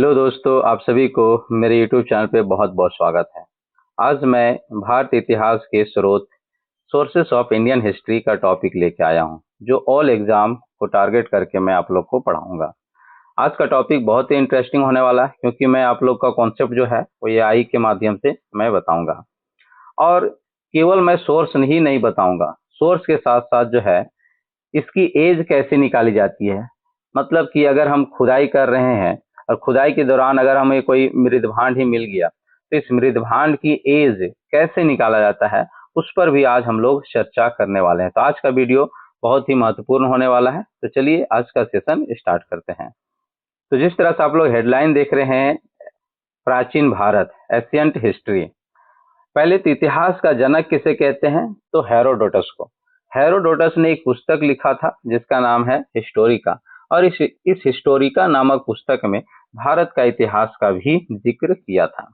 Hello दोस्तों, आप सभी को मेरे यूट्यूब चैनल पे बहुत बहुत स्वागत है। आज मैं भारत इतिहास के स्रोत सोर्सेस ऑफ इंडियन हिस्ट्री का टॉपिक लेके आया हूँ, जो ऑल एग्जाम को टारगेट करके मैं आप लोग को पढ़ाऊंगा। आज का टॉपिक बहुत ही इंटरेस्टिंग होने वाला है, क्योंकि मैं आप लोग का कॉन्सेप्ट जो है वो एआई के माध्यम से मैं बताऊंगा। और केवल मैं सोर्स ही नहीं बताऊंगा, सोर्स के साथ साथ जो है इसकी एज कैसे निकाली जाती है। मतलब कि अगर हम खुदाई कर रहे हैं और खुदाई के दौरान अगर हमें कोई मृदभांड ही मिल गया, तो इस मृदभांड की एज कैसे निकाला जाता है, उस पर भी आज हम लोग चर्चा करने वाले हैं। तो आज का वीडियो बहुत ही महत्वपूर्ण होने वाला है। तो चलिए आज का सेशन स्टार्ट करते हैं। तो जिस तरह से आप लोग हेडलाइन देख रहे हैं, प्राचीन भारत, एशियंट हिस्ट्री। पहले तो इतिहास का जनक किसे कहते हैं, तो हेरोडोटस को। हेरोडोटस ने एक पुस्तक लिखा था जिसका नाम है हिस्टोरिका, और इस हिस्टोरिका नामक पुस्तक में भारत का इतिहास का भी जिक्र किया था।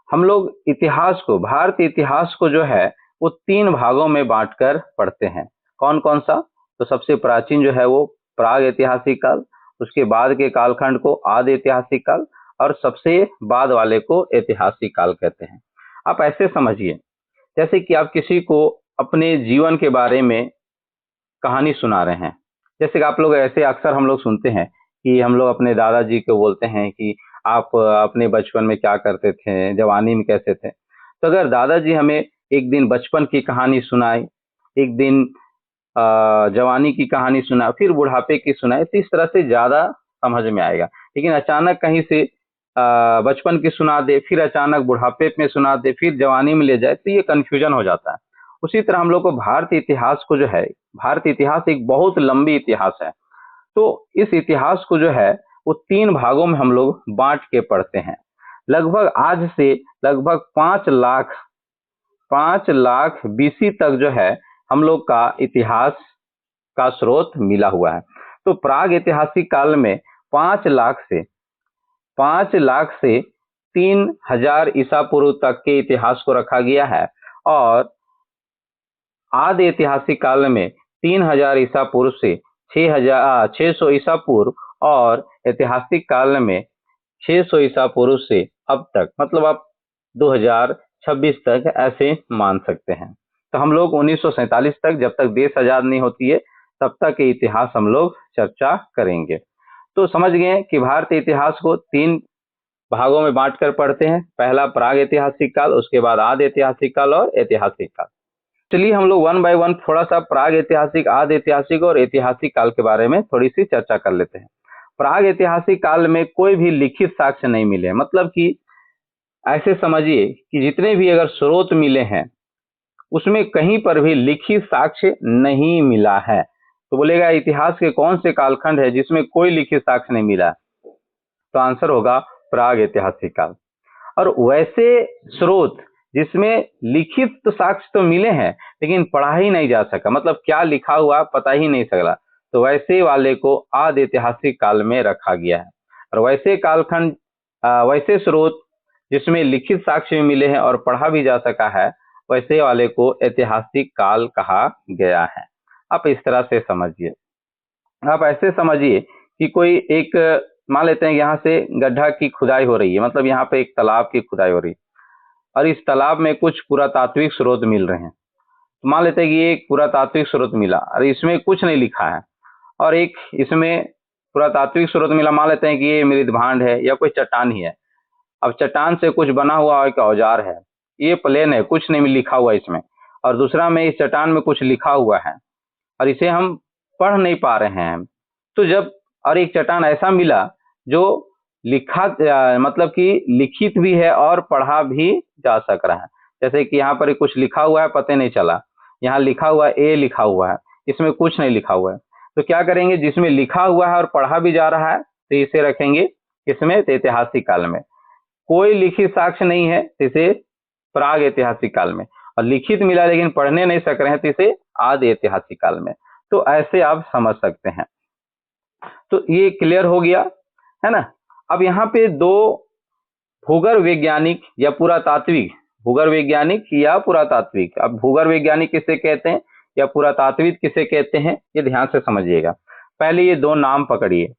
हम लोग इतिहास को, भारतीय इतिहास को जो है वो तीन भागों में बांटकर पढ़ते हैं। कौन कौन सा? तो सबसे प्राचीन जो है वो प्राग ऐतिहासिक काल, उसके बाद के कालखंड को आदि ऐतिहासिक काल, और सबसे बाद वाले को ऐतिहासिक काल कहते हैं। आप ऐसे समझिए जैसे कि आप किसी को अपने जीवन के बारे में कहानी सुना रहे हैं। जैसे कि आप लोग ऐसे अक्सर हम लोग सुनते हैं कि हम लोग अपने दादाजी को बोलते हैं कि आप अपने बचपन में क्या करते थे, जवानी में कैसे थे। तो अगर दादाजी हमें एक दिन बचपन की कहानी सुनाए, एक दिन जवानी की कहानी सुनाए, फिर बुढ़ापे की सुनाए, तो इस तरह से ज्यादा समझ में आएगा। लेकिन अचानक कहीं से बचपन की सुना दे, फिर अचानक बुढ़ापे में सुना दे, फिर जवानी में ले जाए, तो ये कंफ्यूजन हो जाता है। उसी तरह हम लोग को भारतीय इतिहास को जो है, भारतीय इतिहास एक बहुत लंबी इतिहास है। तो इस इतिहास को जो है वो तीन भागों में हम लोग बांट के पढ़ते हैं। लगभग आज से लगभग 5 लाख बीसी तक जो है हम लोग का इतिहास का स्रोत मिला हुआ है। तो प्राग ऐतिहासिक काल में 5 लाख से 3,000 ईसा पूर्व तक के इतिहास को रखा गया है, और आदि ऐतिहासिक काल में 3,000 ईसा पूर्व से 6,600 ईसा पूर्व, और ऐतिहासिक काल में 600 ईसा पूर्व से अब तक, मतलब आप 2026 तक ऐसे मान सकते हैं। तो हम लोग 1947 तक, जब तक देश आजाद नहीं होती है, तब तक के इतिहास हम लोग चर्चा करेंगे। तो समझ गए कि भारतीय इतिहास को तीन भागों में बांटकर पढ़ते हैं। पहला प्राग ऐतिहासिक काल, उसके बाद आदि ऐतिहासिक काल और ऐतिहासिक काल। चलिए हम लोग वन बाय वन थोड़ा सा प्राग ऐतिहासिक, आदि ऐतिहासिक और ऐतिहासिक काल के बारे में थोड़ी सी चर्चा कर लेते हैं। प्राग ऐतिहासिक काल में कोई भी लिखित साक्ष्य नहीं मिले। मतलब कि ऐसे समझिए कि जितने भी अगर स्रोत मिले हैं उसमें कहीं पर भी लिखित साक्ष्य नहीं मिला है। तो बोलेगा इतिहास के कौन से कालखंड है जिसमें कोई लिखित साक्ष्य नहीं मिला? तो आंसर होगा प्राग ऐतिहासिक काल। और वैसे स्रोत जिसमें लिखित तो साक्ष्य तो मिले हैं लेकिन पढ़ा ही नहीं जा सका, मतलब क्या लिखा हुआ पता ही नहीं चला, तो वैसे वाले को आदि ऐतिहासिक काल में रखा गया है। और वैसे कालखंड, वैसे स्रोत जिसमें लिखित साक्ष्य भी मिले हैं और पढ़ा भी जा सका है, वैसे वाले को ऐतिहासिक काल कहा गया है। आप इस तरह से समझिए। आप ऐसे समझिए कि कोई एक, मान लेते हैं यहाँ से गड्ढा की खुदाई हो रही है, मतलब यहाँ पे एक तालाब की खुदाई हो रही है, और इस तालाब में कुछ पुरातात्विक स्रोत मिल रहे हैं। तो मान लेते हैं कि ये एक पुरातात्विक स्रोत मिला और इसमें कुछ नहीं लिखा है, और एक इसमें पुरातात्विक स्रोत मिला, मान लेते हैं कि ये मृदभांड है या कोई चट्टान ही है। अब चट्टान से कुछ बना हुआ एक औजार है, ये प्लेन है, कुछ नहीं लिखा हुआ इसमें, और दूसरा में इस चट्टान में कुछ लिखा हुआ है और इसे हम पढ़ नहीं पा रहे हैं। तो जब और एक चट्टान ऐसा मिला जो लिखा, मतलब कि लिखित भी है और पढ़ा भी जा सक रहा है। जैसे कि यहाँ पर कुछ लिखा हुआ है, पता नहीं चला, यहाँ लिखा हुआ है, ए लिखा हुआ है, इसमें कुछ नहीं लिखा हुआ है। तो क्या करेंगे, जिसमें लिखा हुआ है और पढ़ा भी जा रहा है तो इसे रखेंगे इसमें ऐतिहासिक काल में। कोई लिखित साक्ष्य नहीं है तो इसे प्राग ऐतिहासिक काल में, और लिखित मिला लेकिन पढ़ने नहीं सक रहे हैं तो इसे आदि ऐतिहासिक काल में। तो ऐसे आप समझ सकते हैं। तो ये क्लियर हो गया है ना। अब यहाँ पे दो भूगर्भ वैज्ञानिक या पुरातात्विक, भूगर्भ वैज्ञानिक या पुरातात्विक, अब भूगर्भ वैज्ञानिक किसे कहते हैं या पुरातात्विक किसे कहते हैं, ये ध्यान से समझिएगा। पहले ये दो नाम पकड़िए,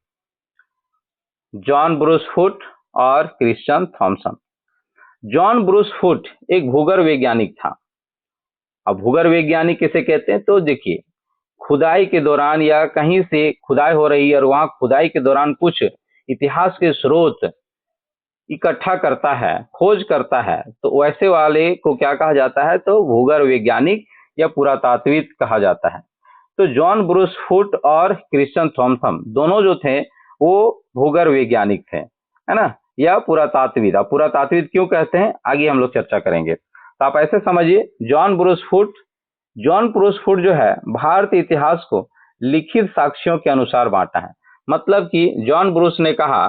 जॉन ब्रूस फुट और Christian Thomsen. John Bruce Foote एक भूगर्भ वैज्ञानिक था। अब भूगर्भ वैज्ञानिक किसे कहते हैं? तो देखिए, खुदाई के दौरान या कहीं से खुदाई हो रही है और वहां खुदाई के दौरान कुछ इतिहास के स्रोत इकट्ठा करता है, खोज करता है, तो वैसे वाले को क्या कहा जाता है? तो भूगर्भ वैज्ञानिक या पुरातात्विक कहा जाता है। तो जॉन ब्रूस फुट और क्रिश्चियन थॉमसन दोनों जो थे वो भूगर्भ वैज्ञानिक थे, है ना, या पुरातात्विक। अब पुरातात्विक क्यों कहते हैं, आगे हम लोग चर्चा करेंगे। तो आप ऐसे समझिए, जॉन ब्रूस फुट जो है भारतीय इतिहास को लिखित साक्ष्यों के अनुसार बांटा है। मतलब कि जॉन ब्रूस ने कहा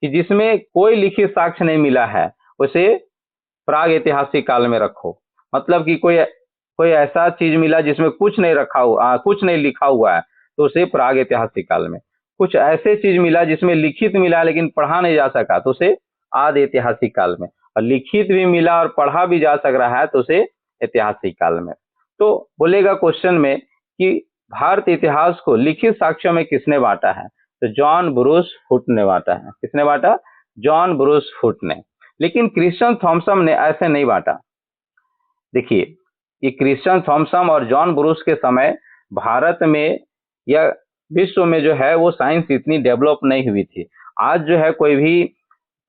कि जिसमें कोई लिखित साक्ष्य नहीं मिला है उसे प्राग ऐतिहासिक काल में रखो। मतलब कि कोई ऐसा चीज मिला जिसमें कुछ नहीं लिखा हुआ है, तो उसे प्राग ऐतिहासिक काल में। कुछ ऐसे चीज मिला जिसमें लिखित मिला लेकिन पढ़ा नहीं जा सका, तो उसे आदि ऐतिहासिक काल में। और लिखित भी मिला और पढ़ा भी जा सक रहा है, तो उसे ऐतिहासिक काल में। तो बोलेगा क्वेश्चन में कि भारतीय इतिहास को लिखित साक्ष्यों में किसने बांटा है? तो जॉन ब्रूस फुट ने बांटा है। किसने बांटा? जॉन ब्रूस फुट ने। लेकिन क्रिश्चियन थॉमसन ने ऐसे नहीं बांटा। देखिए, ये क्रिश्चियन थॉमसन और जॉन ब्रूस के समय भारत में या विश्व में जो है वो साइंस इतनी डेवलप नहीं हुई थी। आज जो है कोई भी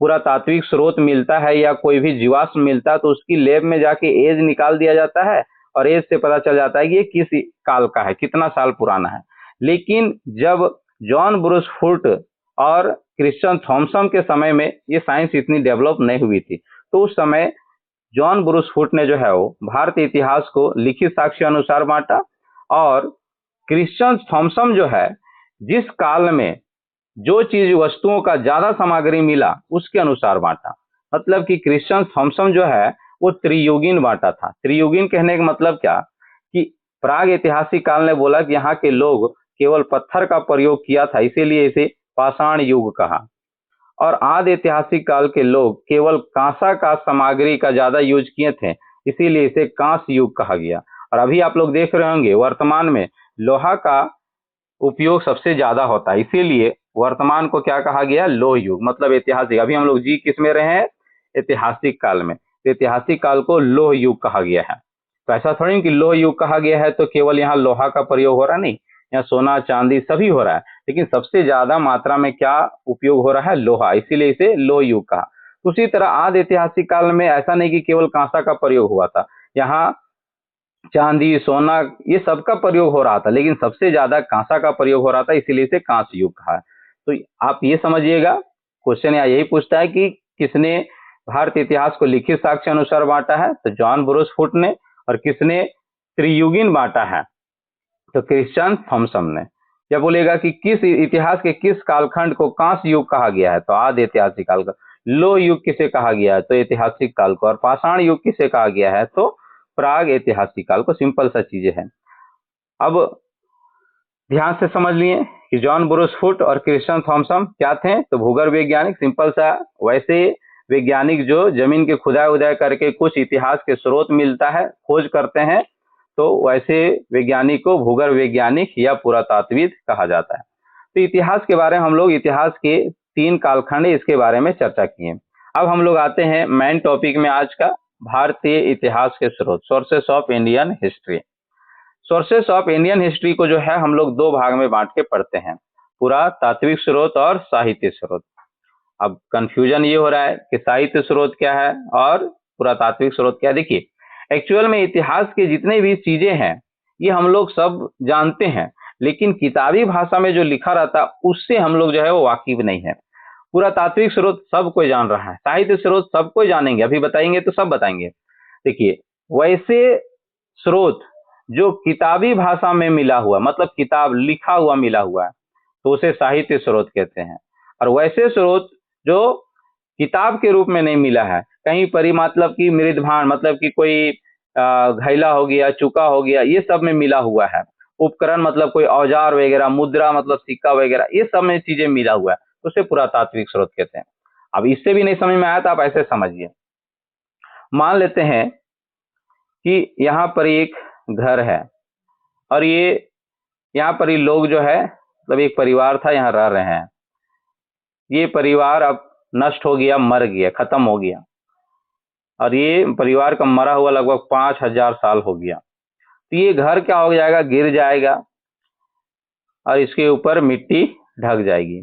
पुरातात्विक स्रोत मिलता है या कोई भी जीवाश्म मिलता है तो उसकी लैब में जाके एज निकाल दिया जाता है और एज से पता चल जाता है कि ये किस काल का है, कितना साल पुराना है। लेकिन जब जॉन ब्रूस फुट और क्रिश्चियन थॉमसन के समय में ये साइंस इतनी डेवलप नहीं हुई थी, तो उस समय जॉन ब्रूस फुट ने जो है वो भारतीय इतिहास को लिखित साक्ष्य अनुसार बांटा, और क्रिश्चियन थॉमसन जो है जिस काल में जो चीज वस्तुओं का ज्यादा सामग्री मिला उसके अनुसार बांटा। मतलब कि क्रिश्चियन थॉमसन जो है वो त्रियुगीन बांटा था। त्रियुगीन कहने का मतलब क्या कि प्राग ऐतिहासिक काल ने बोला कि यहाँ के लोग केवल पत्थर का प्रयोग किया था, इसीलिए इसे पाषाण युग कहा। और आदि ऐतिहासिक काल के लोग केवल कांसा का सामग्री का ज्यादा यूज किए थे, इसीलिए इसे कांस युग कहा गया। और अभी आप लोग देख रहे होंगे वर्तमान में लोहा का उपयोग सबसे ज्यादा होता है, इसीलिए वर्तमान को क्या कहा गया? लोह युग, मतलब ऐतिहासिक। अभी हम लोग जी किस में रहे हैं? ऐतिहासिक काल में। तो ऐतिहासिक काल को लोह युग कहा गया है। तो ऐसा थोड़ी कि लोह युग कहा गया है तो केवल यहाँ लोहा का प्रयोग हो रहा, नहीं, यहाँ सोना चांदी सभी हो रहा है, लेकिन सबसे ज्यादा मात्रा में क्या उपयोग हो रहा है? लोहा, इसीलिए इसे लोह युग कहा। उसी तरह आदि ऐतिहासिक काल में ऐसा नहीं कि केवल कांसा का प्रयोग हुआ था, यहाँ चांदी सोना ये सबका प्रयोग हो रहा था, लेकिन सबसे ज्यादा कांसा का प्रयोग हो रहा था, इसीलिए इसे कांस युग कहा है। तो आप ये समझिएगा, क्वेश्चन यहाँ यही पूछता है कि किसने भारतीय इतिहास को लिखित साक्ष्य अनुसार बांटा है? तो जॉन ब्रूस फुट ने। और किसने त्रियुगीन बांटा है? तो क्रिश्चियन थॉमसन ने। क्या बोलेगा कि किस इतिहास के किस कालखंड को कांस युग कहा गया है? तो आदि ऐतिहासिक काल का। लोह युग किसे कहा गया है? तो ऐतिहासिक काल को। और पाषाण युग किसे कहा गया है? तो प्राग ऐतिहासिक काल को। सिंपल सा चीजें हैं। अब ध्यान से समझ लिए कि जॉन ब्रूस फुट और क्रिश्चियन थॉमसन क्या थे? तो भूगर्भ वैज्ञानिक। सिंपल सा, वैसे वैज्ञानिक जो जमीन के खुदाई उदाई करके कुछ इतिहास के स्रोत मिलता है, खोज करते हैं, तो वैसे वैज्ञानिक को भूगर्भ वैज्ञानिक या पुरातात्विक कहा जाता है। तो इतिहास के बारे में हम लोग इतिहास के 3 कालखंड इसके बारे में चर्चा किए। अब हम लोग आते हैं मेन टॉपिक में आज का, भारतीय इतिहास के स्रोत, sources of Indian history. Sources of Indian history को जो है हम लोग 2 भाग में बांट के पढ़ते हैं, पुरातात्विक स्रोत और साहित्य स्रोत। अब कंफ्यूजन ये हो रहा है कि साहित्य स्रोत क्या है और पुरातात्विक स्रोत क्या है। देखिए, एक्चुअल में इतिहास की जितने भी चीजें हैं ये हम लोग सब जानते हैं, लेकिन किताबी भाषा में जो लिखा रहता है उससे हम लोग जो है वो वाकिफ नहीं है। पुरातात्विक स्रोत सब कोई जान रहा है, साहित्य स्रोत सब कोई जानेंगे, अभी बताएंगे तो सब बताएंगे। देखिए, वैसे स्रोत जो किताबी भाषा में मिला हुआ, मतलब किताब लिखा हुआ मिला हुआ है, तो उसे साहित्य स्रोत कहते हैं। और वैसे स्रोत जो किताब के रूप में नहीं मिला है, कहीं पर ही, मतलब कि मृदभान, मतलब कि कोई घैला हो गया, चुका हो गया, ये सब में मिला हुआ है। उपकरण मतलब कोई औजार वगैरह, मुद्रा मतलब सिक्का वगैरह, ये सब में चीजें मिला हुआ है, तो उसे पुरातात्विक स्रोत कहते हैं। अब इससे भी नहीं समझ में आया तो आप ऐसे समझिए, मान लेते हैं कि यहाँ पर एक घर है और ये यहाँ पर ही लोग जो है, मतलब एक परिवार था, यहाँ रह रहे हैं। ये परिवार अब नष्ट हो गया, मर गया, खत्म हो गया, और ये परिवार का मरा हुआ लगभग 5000 साल हो गया। तो ये घर क्या हो जाएगा, गिर जाएगा और इसके ऊपर मिट्टी ढक जाएगी।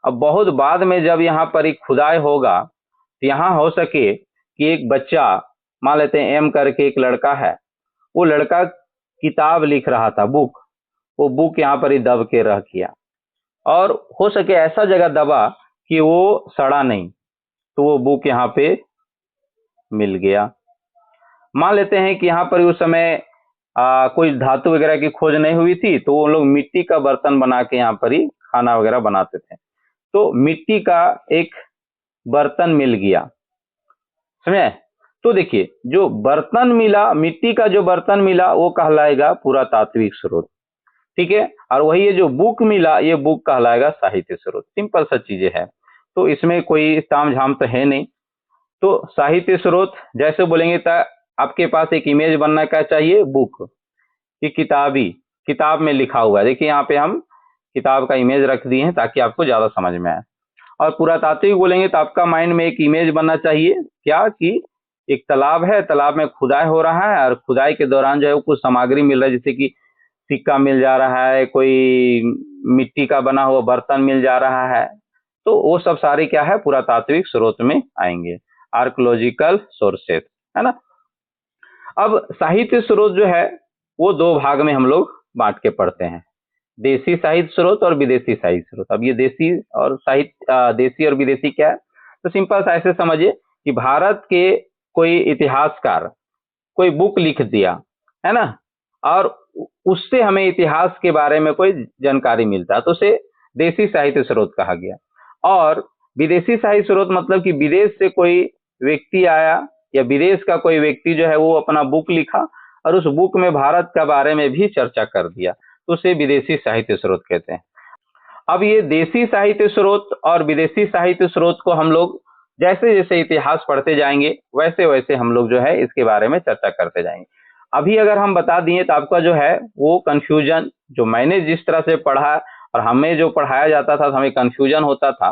अब बहुत बाद में जब यहाँ पर एक खुदाई होगा तो यहाँ हो सके कि एक बच्चा, मान लेते हैं एम करके एक लड़का है, वो लड़का किताब लिख रहा था, बुक, वो बुक यहाँ पर ही दब के रह गया, और हो सके ऐसा जगह दबा कि वो सड़ा नहीं, तो वो बुक यहाँ पे मिल गया। मान लेते हैं कि यहाँ पर उस समय कोई धातु वगैरह की खोज नहीं हुई थी, तो वो लोग मिट्टी का बर्तन बना के यहाँ पर ही खाना वगैरह बनाते थे, तो मिट्टी का एक बर्तन मिल गया, समझे। तो देखिए जो बर्तन मिला, मिट्टी का जो बर्तन मिला वो कहलाएगा पुरातात्विक स्रोत, ठीक है। और वही ये जो बुक मिला, ये बुक कहलाएगा साहित्य स्रोत। सिंपल सा चीजें है, तो इसमें कोई ताम झाम तो है नहीं। तो साहित्य स्रोत जैसे बोलेंगे तो आपके पास एक इमेज बनना क्या चाहिए, बुक की, किताब में लिखा हुआ है। देखिए यहाँ पे हम किताब का इमेज रख दिए हैं ताकि आपको ज्यादा समझ में आए। और पुरातात्विक बोलेंगे तो आपका माइंड में एक इमेज बनना चाहिए क्या, कि एक तालाब है, तालाब में खुदाई हो रहा है और खुदाई के दौरान जो है कुछ सामग्री मिल रहा है, जैसे कि सिक्का मिल जा रहा है, कोई मिट्टी का बना हुआ बर्तन मिल जा रहा है, तो वो सब सारे क्या है, पुरातात्विक स्रोत में आएंगे, आर्कोलॉजिकल सोर्सेस, है ना। अब साहित्य स्रोत जो है वो दो भाग में हम लोग बांट के पढ़ते हैं, देसी साहित्य स्रोत और विदेशी साहित्य स्रोत। अब ये देसी और देसी और विदेशी क्या है, तो सिंपल सा ऐसे समझिए कि भारत के कोई इतिहासकार कोई बुक लिख दिया, है ना, और उससे हमें इतिहास के बारे में कोई जानकारी मिलता है, तो उसे देसी साहित्य स्रोत कहा गया। और विदेशी साहित्य स्रोत मतलब कि विदेश से कोई व्यक्ति आया या विदेश का कोई व्यक्ति जो है वो अपना बुक लिखा और उस बुक में भारत के बारे में भी चर्चा कर दिया, तो उसे विदेशी साहित्य स्रोत कहते हैं। अब ये देसी साहित्य स्रोत और विदेशी साहित्य स्रोत को हम लोग जैसे जैसे इतिहास पढ़ते जाएंगे वैसे वैसे हम लोग जो है इसके बारे में चर्चा करते जाएंगे। अभी अगर हम बता दिए तो आपका जो है वो कंफ्यूजन, जो मैंने जिस तरह से पढ़ा और हमें जो पढ़ाया जाता था हमें कंफ्यूजन होता था,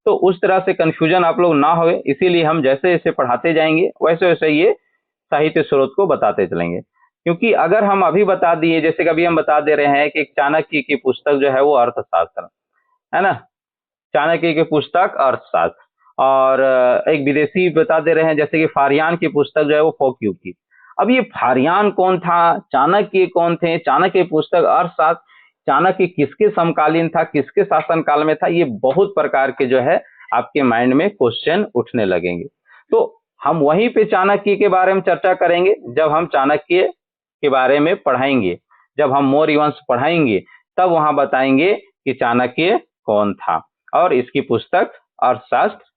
तो उस तरह से कंफ्यूजन आप लोग ना हो, इसीलिए हम जैसे जैसे पढ़ाते जाएंगे वैसे वैसे ये साहित्य स्रोत को बताते चलेंगे। क्योंकि अगर हम अभी बता दिए, जैसे कभी हम बता दे रहे हैं कि चाणक्य की पुस्तक जो है वो अर्थशास्त्र है ना, चाणक्य की पुस्तक अर्थशास्त्र, और एक विदेशी बता दे रहे हैं जैसे कि फारियान की पुस्तक जो है वो फोक्यू की। अब ये फारियान कौन था, चाणक्य कौन थे, चाणक्य की पुस्तक अर्थशास्त्र, चाणक्य किसके समकालीन था, किसके शासन काल में था, ये बहुत प्रकार के जो है आपके माइंड में क्वेश्चन उठने लगेंगे। तो हम वहीं पे चाणक्य के बारे में चर्चा करेंगे जब हम चाणक्य के बारे में पढ़ाएंगे, जब हम मौर्य वंश पढ़ाएंगे तब वहां बताएंगे कि चाणक्य कौन था और इसकी पुस्तक अर्थशास्त्र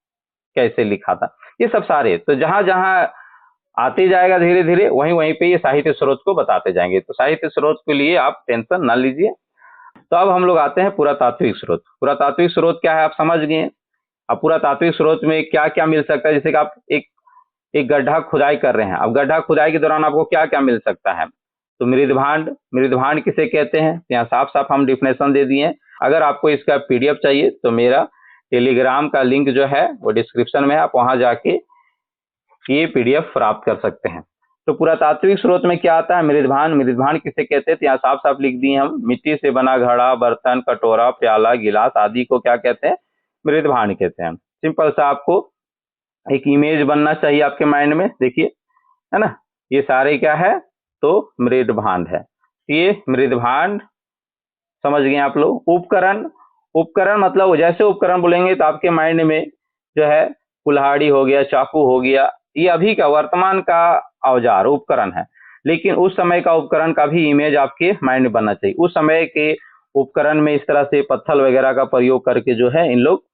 कैसे लिखा था, ये सब सारे। तो जहां जहां आते जाएगा धीरे धीरे वहीं वहीं पे ये साहित्य स्रोत को बताते जाएंगे। तो साहित्य स्रोत के लिए आप टेंशन ना लीजिए। तो अब हम लोग आते हैं पुरातात्विक स्रोत। पुरातात्विक स्रोत क्या है आप समझ गए। अब पुरातात्विक स्रोत में क्या क्या मिल सकता है, जैसे कि आप एक गड्ढा खुदाई कर रहे हैं, अब गड्ढा खुदाई के दौरान आपको क्या क्या मिल सकता है, तो मृदभांड किसे कहते हैं, यहाँ साफ साफ हम डिफिनेशन दे दिए। अगर आपको इसका पीडीएफ चाहिए तो मेरा टेलीग्राम का लिंक जो है वो डिस्क्रिप्शन में है, आप वहां जाके ये पीडीएफ प्राप्त कर सकते हैं। तो पुरातात्विक स्रोत में क्या आता है, मृदभांड किसे कहते हैं, तो यहाँ साफ साफ लिख दिए हम, मिट्टी से बना घड़ा, बर्तन, कटोरा, प्याला, गिलास आदि को क्या कहते हैं, मृदभांड कहते हैं। सिंपल सा आपको एक इमेज बनना चाहिए आपके माइंड में, देखिए है ना, ये सारे क्या है, तो मृदभांड है, ये मृदभांड समझ गए आप लोग। उपकरण मतलब जैसे उपकरण बोलेंगे तो आपके माइंड में जो है कुल्हाड़ी हो गया, चाकू हो गया, ये अभी का वर्तमान का औजार उपकरण है, लेकिन उस समय का उपकरण का भी इमेज आपके माइंड में बनना चाहिए। उस समय के उपकरण में इस तरह से पत्थर वगैरह का प्रयोग करके जो है इन लोग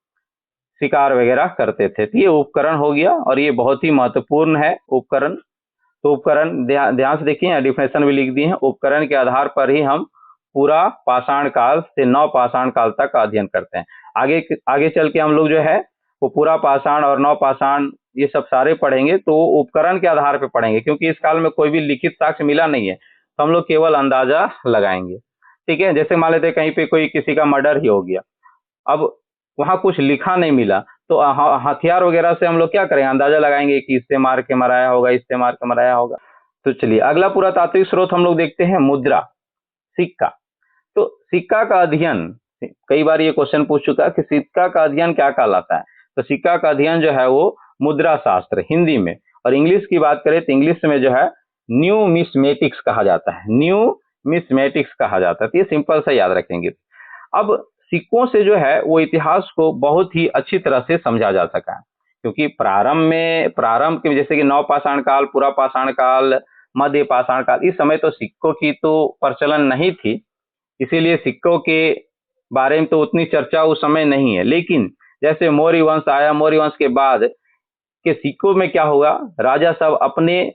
शिकार वगैरह करते थे, तो ये उपकरण हो गया और ये बहुत ही महत्वपूर्ण है उपकरण। तो उपकरण ध्यान से देखिए, डिफिनेशन भी लिख दिए हैं, उपकरण के आधार पर ही हम पूरा पाषाण काल से नव पाषाण काल तक का अध्ययन करते हैं। आगे चल के हम लोग जो है वो पूरा पाषाण और नव पाषाण ये सब सारे पढ़ेंगे, तो उपकरण के आधार पर पढ़ेंगे, क्योंकि इस काल में कोई भी लिखित साक्ष्य मिला नहीं है, तो हम लोग केवल अंदाजा लगाएंगे। ठीक है, जैसे मान लेते कहीं पे कोई किसी का मर्डर ही हो गया, अब वहां कुछ लिखा नहीं मिला, तो हथियार वगैरह से हम लोग क्या करेंगे, अंदाजा लगाएंगे कि इससे मार के मराया होगा, इससे मार के मराया होगा। तो चलिए अगला पुरातात्विक स्रोत हम लोग देखते हैं, मुद्रा, सिक्का। तो सिक्का का अध्ययन, कई बार ये क्वेश्चन पूछ चुका है कि सिक्का का अध्ययन क्या कहलाता है। तो सिक्का का अध्ययन जो है वो मुद्रा शास्त्र हिंदी में, और इंग्लिश की बात करें तो इंग्लिश में जो है न्यूमिस्मेटिक्स कहा जाता है, न्यूमिस्मेटिक्स कहा जाता है। तो ये सिंपल सा याद रखेंगे। अब सिक्कों से जो है वो इतिहास को बहुत ही अच्छी तरह से समझा जा सका है, क्योंकि प्रारंभ के जैसे कि नवपाषाण काल, पूरा पाषाण काल, मध्य पाषाण काल, इस समय तो सिक्कों की तो प्रचलन नहीं थी, इसीलिए सिक्कों के बारे में तो उतनी चर्चा उस समय नहीं है। लेकिन जैसे मौर्य वंश आया, मौर्य वंश के बाद के सिक्कों में क्या होगा, राजा सब अपने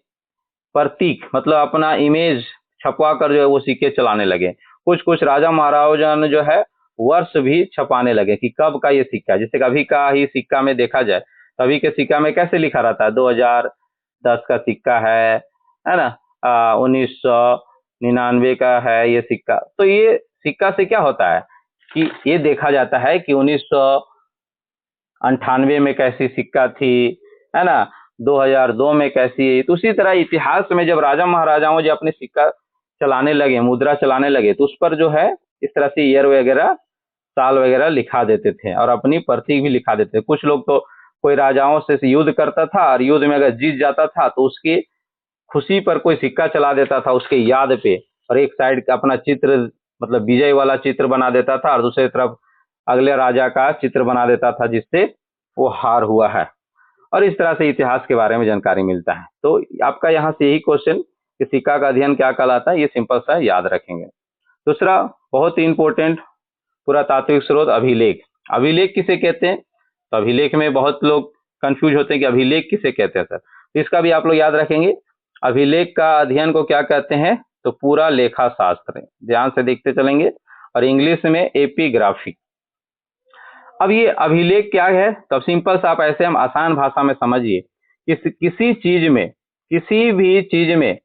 प्रतीक मतलब अपना इमेज छपवा कर जो है वो सिक्के चलाने लगे। कुछ कुछ राजा महाराजा ने जो है वर्ष भी छपाने लगे कि कब का ये सिक्का है। जैसे कभी का ही सिक्का में देखा जाए, कभी के सिक्का में कैसे लिखा रहता है, 2010 का सिक्का है ना, 1999 का है ये सिक्का। तो ये सिक्का से क्या होता है कि ये देखा जाता है कि 1998 में कैसी सिक्का थी, है ना, 2002 में कैसी है। तो उसी तरह इतिहास में जब राजा महाराजाओं जो अपने सिक्का चलाने लगे, मुद्रा चलाने लगे, तो उस पर जो है इस तरह से ईयर वगैरह, साल वगैरह लिखा देते थे और अपनी प्रतीक भी लिखा देते थे। कुछ लोग तो कोई राजाओं से युद्ध करता था और युद्ध में अगर जीत जाता था तो उसकी खुशी पर कोई सिक्का चला देता था उसके याद पे, और एक साइड का अपना चित्र मतलब विजय वाला चित्र बना देता था और दूसरी तरफ अगले राजा का चित्र बना देता था जिससे वो हार हुआ है। और इस तरह से इतिहास के बारे में जानकारी मिलता है। तो आपका यहाँ से यही क्वेश्चन कि सिक्का का अध्ययन क्या कहलाता है, ये सिंपल सा याद रखेंगे। दूसरा बहुत ही इंपॉर्टेंट पुरातात्विक स्रोत, अभिलेख। अभिलेख किसे कहते हैं, तो अभिलेख में बहुत लोग कंफ्यूज होते हैं कि अभिलेख किसे कहते हैं सर, तो इसका भी आप लोग याद रखेंगे। अभिलेख का अध्ययन को क्या कहते हैं, तो पूरा लेखा शास्त्र, ध्यान से देखते चलेंगे, और इंग्लिश में एपिग्राफी। अब ये अभिलेख क्या है, तो सिंपल सा आप ऐसे हम आसान भाषा में समझिए, किसी चीज में, किसी भी चीज में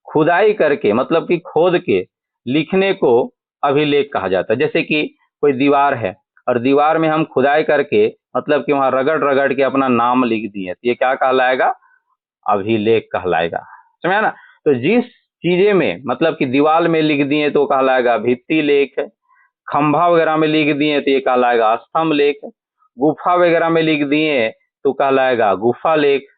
खुदाई करके मतलब कि खोद के लिखने को अभिलेख कहा जाता है। जैसे कि कोई दीवार है और दीवार में हम खुदाई करके मतलब कि वहां रगड़ रगड़ के अपना नाम लिख दिए, तो ये क्या कहलाएगा, अभिलेख कहलाएगा। समझा ना। तो जिस चीजें में मतलब कि दीवार में लिख दिए तो कहलाएगा भित्ति लेख, खंभा वगैरह में लिख दिए तो ये कहलाएगा स्तंभ लेख, गुफा वगैरह में लिख दिए तो कहलाएगा गुफा लेख।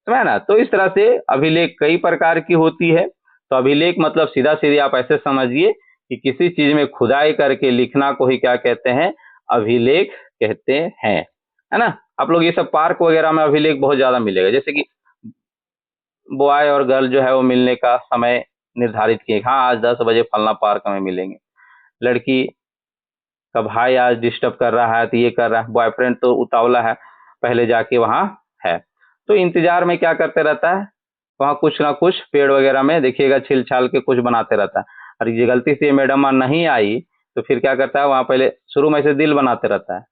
समझा ना। तो इस तरह से अभिलेख कई प्रकार की होती है। तो अभिलेख मतलब सीधा सीधे आप ऐसे समझिए कि किसी चीज में खुदाई करके लिखना को ही क्या कहते हैं, अभिलेख कहते हैं, है ना। आप लोग ये सब पार्क वगैरह में अभिलेख बहुत ज्यादा मिलेगा, जैसे कि बॉय और गर्ल जो है वो मिलने का समय निर्धारित किए, हाँ आज 10 बजे फलना पार्क में मिलेंगे, लड़की का भाई आज डिस्टर्ब कर रहा है तो ये कर रहा है, बॉयफ्रेंड तो उतावला है पहले जाके वहां है, तो इंतजार में क्या करते रहता है, वहां कुछ ना कुछ पेड़ वगैरह में देखिएगा छिल छाल के कुछ बनाते रहता है। और ये गलती से मैडम नहीं आई तो फिर क्या करता है, वहां पहले शुरू में से दिल बनाते रहता है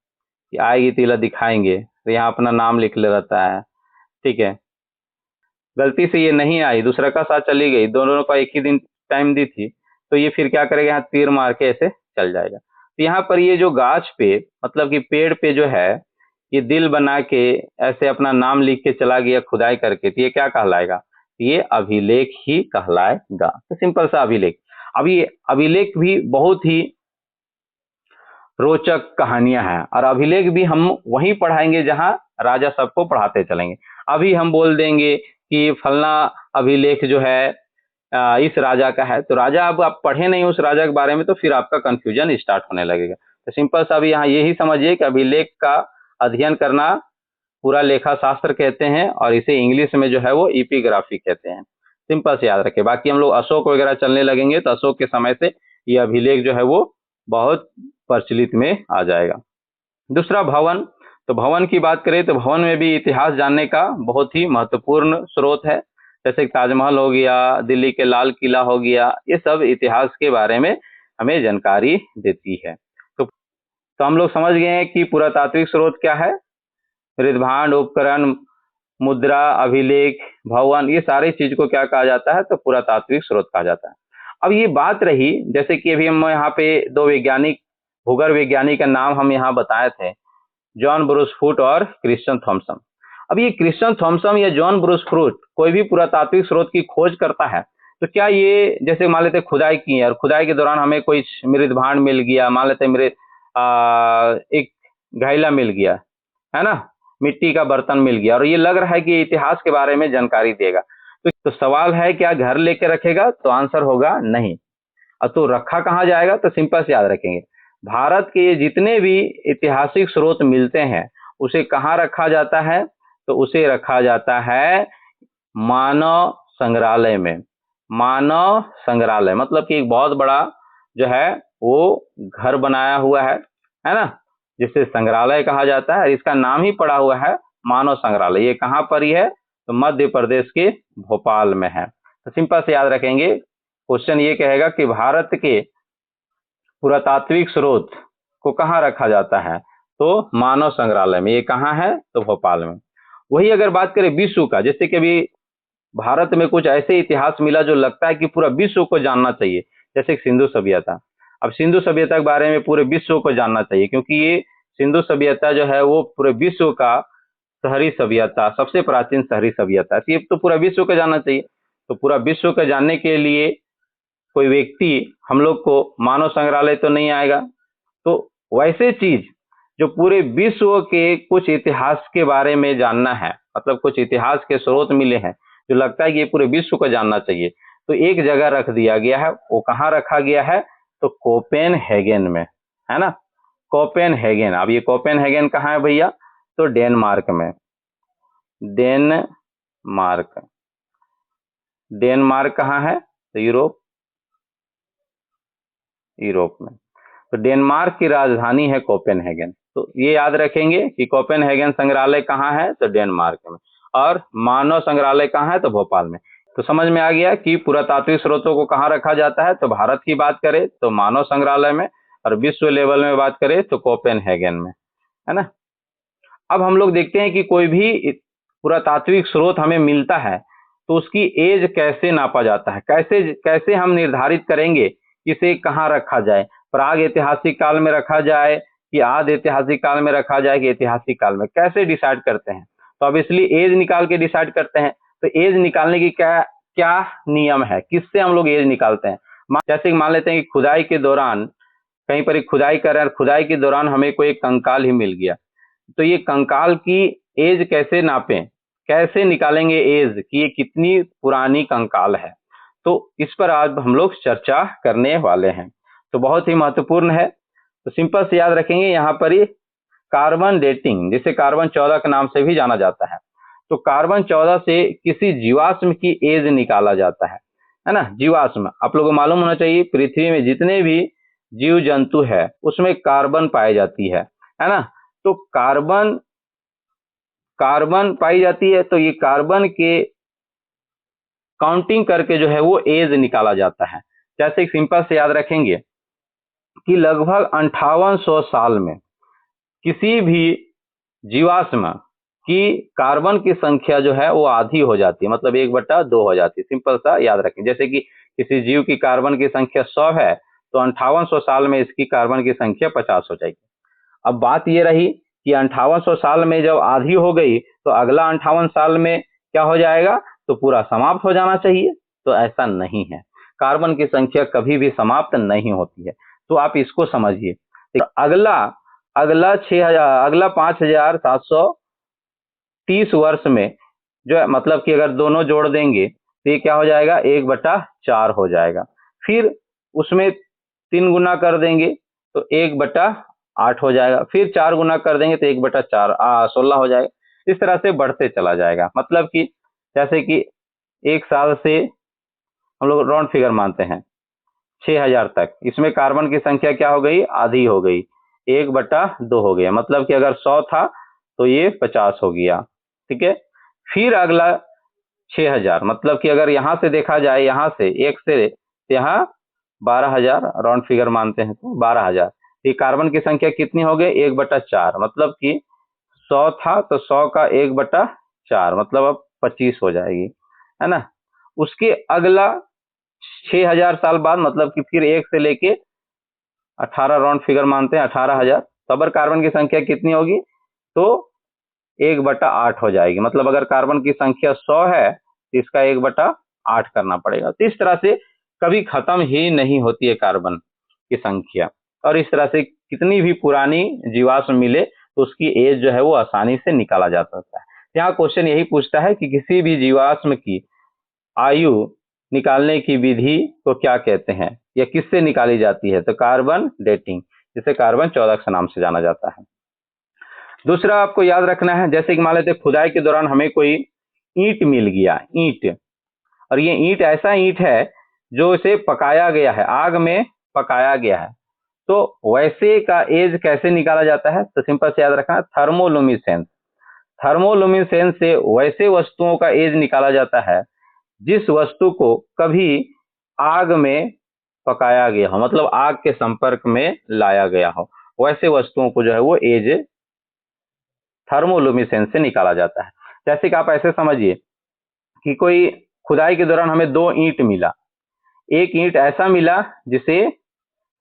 कि आएगी तिला दिखाएंगे, तो यहाँ अपना नाम लिख ले रहता है। ठीक है, गलती से ये नहीं आई, दूसरा का साथ चली गई, दोनों का एक ही दिन टाइम दी थी, तो ये फिर क्या करेगा, यहाँ तीर मार के ऐसे चल जाएगा। तो यहाँ पर ये जो गाछ पे मतलब कि पेड़ पे जो है ये दिल बना के ऐसे अपना नाम लिख के चला गया खुदाई करके, तो ये क्या कहलाएगा, ये अभिलेख ही कहलाएगा। तो सिंपल सा अभिलेख। अब ये अभिलेख भी बहुत ही रोचक कहानियां हैं, और अभिलेख भी हम वहीं पढ़ाएंगे जहां राजा सबको पढ़ाते चलेंगे। अभी हम बोल देंगे कि फलना अभिलेख जो है इस राजा का है, तो राजा अब आप पढ़े नहीं उस राजा के बारे में तो फिर आपका कंफ्यूजन स्टार्ट होने लगेगा। तो सिंपल सा अभी यहाँ यही समझिए कि अभिलेख का अध्ययन करना पूरा लेखा शास्त्र कहते हैं, और इसे इंग्लिश में जो है वो एपिग्राफी कहते हैं। सिंपल से याद रखें। बाकी हम लोग अशोक वगैरह चलने लगेंगे तो अशोक के समय से ये अभिलेख जो है वो बहुत प्रचलित में आ जाएगा। दूसरा भवन। तो भवन की बात करें तो भवन में भी इतिहास जानने का बहुत ही महत्वपूर्ण स्रोत है, जैसे ताजमहल हो गया, दिल्ली के लाल किला हो गया, ये सब इतिहास के बारे में हमें जानकारी देती है। तो हम लोग समझ गए हैं कि पुरातात्विक स्रोत क्या है, मृदभांड, उपकरण, मुद्रा, अभिलेख, भवन, ये सारी चीज को क्या कहा जाता है, तो पुरातात्विक स्रोत कहा जाता है। अब ये बात रही, जैसे कि अभी हम यहाँ पे दो वैज्ञानिक, भूगर्भ वैज्ञानिक का नाम हम यहाँ बताए थे, जॉन ब्रूस फूट और क्रिश्चियन थॉमसन। अब ये क्रिश्चियन थॉमसन या जॉन ब्रूस फूट कोई भी पुरातात्विक स्रोत की खोज करता है तो क्या ये, जैसे मान लेते खुदाई की है और खुदाई के दौरान हमें कोई मृत भांड मिल गया, मान लेते मृत एक घैला मिल गया, है ना, मिट्टी का बर्तन मिल गया और ये लग रहा है कि इतिहास के बारे में जानकारी देगा, तो सवाल है क्या घर लेके रखेगा? तो आंसर होगा नहीं। तो रखा कहाँ जाएगा? तो सिंपल से याद रखेंगे, भारत के जितने भी ऐतिहासिक स्रोत मिलते हैं उसे कहाँ रखा जाता है? तो उसे रखा जाता है मानव संग्रहालय में। मानव संग्रहालय मतलब कि एक बहुत बड़ा जो है वो घर बनाया हुआ है ना, जिसे संग्रहालय कहा जाता है। इसका नाम ही पड़ा हुआ है मानव संग्रहालय। ये कहाँ पर ही है? तो मध्य प्रदेश के भोपाल में है। तो सिंपल से याद रखेंगे, क्वेश्चन ये कहेगा कि भारत के पुरातात्विक स्रोत को कहाँ रखा जाता है? तो मानव संग्रहालय में। ये कहाँ है? तो भोपाल में। वही अगर बात करें विश्व का, जैसे कि अभी भारत में कुछ ऐसे इतिहास मिला जो लगता है कि पूरा विश्व को जानना चाहिए, जैसे सिंधु सभ्यता। अब सिंधु सभ्यता के बारे में पूरे विश्व को जानना चाहिए, क्योंकि ये सिंधु सभ्यता जो है वो पूरे विश्व का शहरी सभ्यता, सबसे प्राचीन शहरी सभ्यता है। ये तो पूरा विश्व को जानना चाहिए। तो पूरा विश्व को जानने के लिए कोई व्यक्ति हम लोग को मानव संग्रहालय तो नहीं आएगा। तो वैसे चीज जो पूरे विश्व के कुछ इतिहास के बारे में जानना है, मतलब कुछ इतिहास के स्रोत मिले हैं जो लगता है कि ये पूरे विश्व को जानना चाहिए, तो एक जगह रख दिया गया है। वो कहाँ रखा गया है? तो कोपेनहेगन में, है ना, कोपेनहेगन। अब ये कोपेनहेगन कहाँ है भैया? तो डेनमार्क में। डेनमार्क, डेनमार्क कहाँ है? तो यूरोप में। तो डेनमार्क की राजधानी है कोपेनहेगन। तो ये याद रखेंगे कि कोपेनहेगन संग्रहालय कहाँ है? तो डेनमार्क में। और मानव संग्रहालय कहाँ है? तो भोपाल में। तो समझ में आ गया कि पुरातात्विक स्रोतों को कहाँ रखा जाता है। तो भारत की बात करें तो मानव संग्रहालय में, और विश्व लेवल में बात करें तो कोपेनहेगन में, है ना। अब हम लोग देखते हैं कि कोई भी पुरातात्विक स्रोत हमें मिलता है तो उसकी एज कैसे नापा जाता है, कैसे हम निर्धारित करेंगे कि इसे कहाँ रखा जाए, प्राग ऐतिहासिक काल में रखा जाए कि आदि ऐतिहासिक काल में रखा जाए कि ऐतिहासिक काल में, कैसे डिसाइड करते हैं? तो अब इसलिए एज निकाल के डिसाइड करते हैं। तो एज निकालने की क्या नियम है, किससे हम लोग एज निकालते हैं? जैसे मान लेते हैं कि खुदाई के दौरान कहीं पर खुदाई कर रहे हैं, खुदाई के दौरान हमें कोई कंकाल ही मिल गया, तो ये कंकाल की एज कैसे नापें, कैसे निकालेंगे एज कि ये कितनी पुरानी कंकाल है? तो इस पर आज हम लोग चर्चा करने वाले हैं। तो बहुत ही महत्वपूर्ण है। तो सिंपल से याद रखेंगे, यहाँ पर ही कार्बन डेटिंग, जिसे कार्बन 14 के नाम से भी जाना जाता है। तो कार्बन 14 से किसी जीवाश्म की एज निकाला जाता है ना। जीवाश्म आप लोगों को मालूम होना चाहिए, पृथ्वी में जितने भी जीव जंतु है उसमें कार्बन पाई जाती है ना। तो कार्बन पाई जाती है, तो ये कार्बन के काउंटिंग करके जो है वो एज निकाला जाता है। जैसे सिंपल से याद रखेंगे कि लगभग 5800 साल में किसी भी जीवाश्म की कार्बन की संख्या जो है वो आधी हो जाती है, मतलब 1/2 हो जाती है। सिंपल सा याद रखें, जैसे कि किसी जीव की कार्बन की संख्या 100 है तो 5800 साल में इसकी कार्बन की संख्या 50 हो जाएगी। अब बात ये रही कि 5800 साल में जब आधी हो गई तो अगला 58 साल में क्या हो जाएगा? तो पूरा समाप्त हो जाना चाहिए। तो ऐसा नहीं है, कार्बन की संख्या कभी भी समाप्त नहीं होती है। तो आप इसको समझिए। तो अगला 5730 वर्ष में जो है, मतलब कि अगर दोनों जोड़ देंगे तो ये क्या हो जाएगा? 1/4 हो जाएगा। फिर उसमें 3 गुना कर देंगे तो 1/8 हो जाएगा। फिर 4 गुना कर देंगे तो 1/4 16 हो जाएगा। इस तरह से बढ़ते चला जाएगा। मतलब कि जैसे कि 1 साल से हम लोग राउंड फिगर मानते हैं 6000 तक, इसमें कार्बन की संख्या क्या हो गई? आधी हो गई, 1/2 हो गया। मतलब कि अगर 100 था तो ये 50 हो गया, ठीक है। फिर अगला 6000, मतलब कि अगर यहाँ से देखा जाए, यहाँ से 1 से यहाँ 12000 राउंड फिगर मानते हैं तो 12000, ये कार्बन की संख्या कितनी हो गई? 1/4। मतलब कि 100 था तो 100 का 1/4 मतलब अब 25 हो जाएगी, है ना। उसके अगला 6000 साल बाद, मतलब कि फिर 1 से लेके 18 राउंड फिगर मानते हैं 18000, तो अब कार्बन की संख्या कितनी होगी? तो 1/8 हो जाएगी। मतलब अगर कार्बन की संख्या 100 है तो इसका 1/8 करना पड़ेगा। तो इस तरह से कभी खत्म ही नहीं होती है कार्बन की संख्या, और इस तरह से कितनी भी पुरानी जीवाश्म मिले तो उसकी एज जो है वो आसानी से निकाला जा सकता है। यहाँ क्वेश्चन यही पूछता है कि किसी भी जीवाश्म की आयु निकालने की विधि को क्या कहते हैं, या किससे निकाली जाती है? तो कार्बन डेटिंग, जिसे कार्बन 14 नाम से जाना जाता है। दूसरा आपको याद रखना है, जैसे कि मान लेते खुदाई के दौरान हमें कोई ईंट मिल गया, ईंट, और ये ईंट ऐसा ईंट है जो इसे पकाया गया है, आग में पकाया गया है, तो वैसे का एज कैसे निकाला जाता है? तो सिंपल से याद रखना, थर्मोलुमिसेंस। थर्मोलुमिसेंस से वैसे वस्तुओं का एज निकाला जाता है जिस वस्तु को कभी आग में पकाया गया हो, मतलब आग के संपर्क में लाया गया हो, वैसे वस्तुओं को जो है वो एज थर्मोलुमिसेंस से निकाला जाता है। जैसे कि आप ऐसे समझिए कि कोई खुदाई के दौरान हमें 2 ईंट मिला, एक ईंट ऐसा मिला जिसे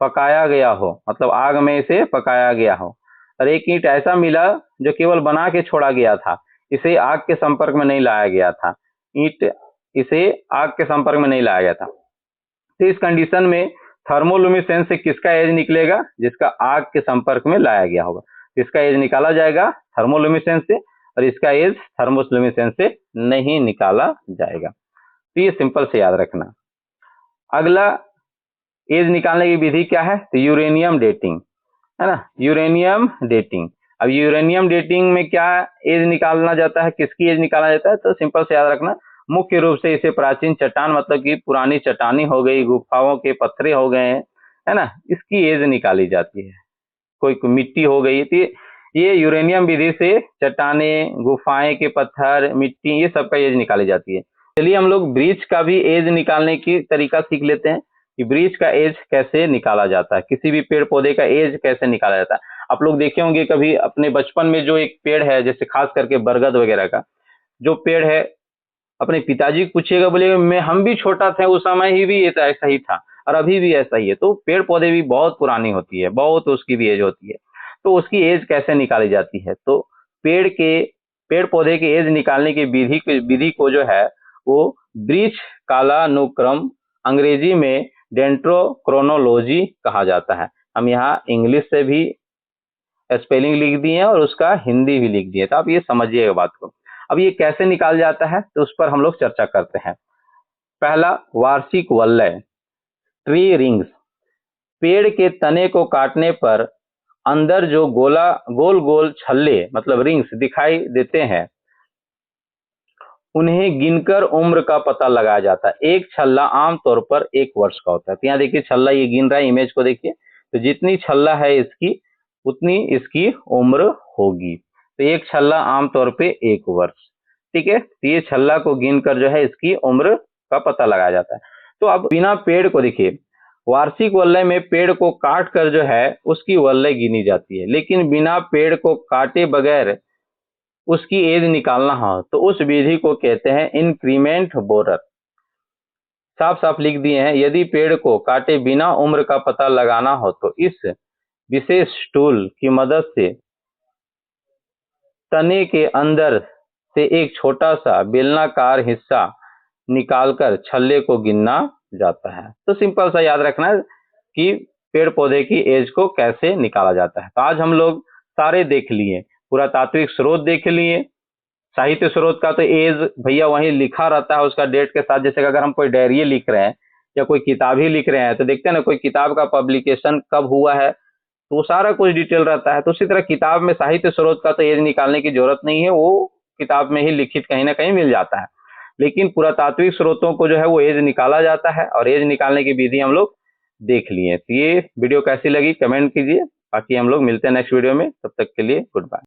पकाया गया हो, मतलब आग में इसे पकाया गया हो, और एक ईंट ऐसा मिला जो केवल बना के छोड़ा गया था, इसे आग के संपर्क में नहीं लाया गया था, ईंट इसे आग के संपर्क में नहीं लाया गया था। तो इस कंडीशन में थर्मोलुमिसेंस से किसका एज निकलेगा? जिसका आग के संपर्क में लाया गया होगा, इसका एज निकाला जाएगा थर्मोलुमिसेंस से, और इसका एज थर्मोलुमिसेंस से नहीं निकाला जाएगा। तो ये सिंपल से याद रखना। अगला एज निकालने की विधि क्या है? तो यूरेनियम डेटिंग, है ना, यूरेनियम डेटिंग। अब यूरेनियम डेटिंग में क्या एज निकालना जाता है, किसकी एज निकाला जाता है? तो सिंपल से याद रखना, मुख्य रूप से इसे प्राचीन चट्टान, मतलब कि पुरानी चट्टानी हो गई, गुफाओं के पत्थरे हो गए, है ना, इसकी एज निकाली जाती है। कोई मिट्टी हो गई, तो ये यूरेनियम विधि से चट्टाने, गुफाएं के पत्थर, मिट्टी, ये सब का एज निकाली जाती है। चलिए हम लोग ब्रीच का भी एज निकालने की तरीका सीख लेते हैं कि ब्रीच का एज कैसे निकाला जाता है, किसी भी पेड़ पौधे का एज कैसे निकाला जाता है। आप लोग देखे होंगे कभी अपने बचपन में, जो एक पेड़ है, जैसे खास करके बरगद वगैरह का जो पेड़ है, अपने पिताजी को पूछिएगा, बोलेगा मैं, हम भी छोटा थे उस समय ही भी ये तो ऐसा ही था, और अभी भी ऐसा ही है। तो पेड़ पौधे भी बहुत पुरानी होती है, बहुत उसकी भी एज होती है। तो उसकी एज कैसे निकाली जाती है? तो पेड़ पौधे की एज निकालने की विधि को जो है वो ब्रीच कालानुक्रम, अंग्रेजी में डेंड्रोक्रोनोलॉजी कहा जाता है। हम यहाँ इंग्लिश से भी स्पेलिंग लिख दिए हैं और उसका हिंदी भी लिख दिए, तो आप ये समझिएगा बात को। अब ये कैसे निकाल जाता है तो उस पर हम लोग चर्चा करते हैं। पहला, वार्षिक वलय, ट्री रिंग्स। पेड़ के तने को काटने पर अंदर जो गोल गोल छल्ले, मतलब रिंग्स दिखाई देते हैं, उन्हें गिनकर उम्र का पता लगाया जाता है। एक छल्ला आमतौर पर 1 वर्ष का होता है। तो यहाँ देखिए छल्ला ये गिन रहा है, इमेज को देखिए, तो जितनी छल्ला है इसकी उतनी इसकी उम्र होगी। तो एक छल्ला आमतौर पे 1 वर्ष, ठीक है। तो ये छल्ला को गिनकर जो है इसकी उम्र का पता लगाया जाता है। तो अब बिना पेड़ को देखिए, वार्षिक वलय में पेड़ को काट कर जो है उसकी वलय गिनी जाती है, लेकिन बिना पेड़ को काटे बगैर उसकी एज निकालना हो तो उस विधि को कहते हैं इंक्रीमेंट बोरर। साफ साफ लिख दिए हैं, यदि पेड़ को काटे बिना उम्र का पता लगाना हो तो इस विशेष टूल की मदद से तने के अंदर से एक छोटा सा बेलनाकार हिस्सा निकालकर छल्ले को गिनना जाता है। तो सिंपल सा याद रखना कि पेड़ पौधे की एज को कैसे निकाला जाता है। तो आज हम लोग सारे देख लिए, पुरातात्विक स्रोत देख लिए, साहित्य स्रोत का तो एज भैया वहीं लिखा रहता है उसका डेट के साथ। जैसे अगर हम कोई डायरी लिख रहे हैं या कोई किताब ही लिख रहे हैं तो देखते हैं ना, कोई किताब का पब्लिकेशन कब हुआ है, तो वो सारा कुछ डिटेल रहता है। तो उसी तरह किताब में साहित्य स्रोत का तो एज निकालने की जरूरत नहीं है, वो किताब में ही लिखित कहीं ना कहीं मिल जाता है। लेकिन पुरातात्विक स्रोतों को जो है वो एज निकाला जाता है, और एज निकालने की विधि हम लोग देख लिए। तो ये वीडियो कैसी लगी कमेंट कीजिए, बाकी हम लोग मिलते हैं नेक्स्ट वीडियो में, तब तक के लिए गुड बाय।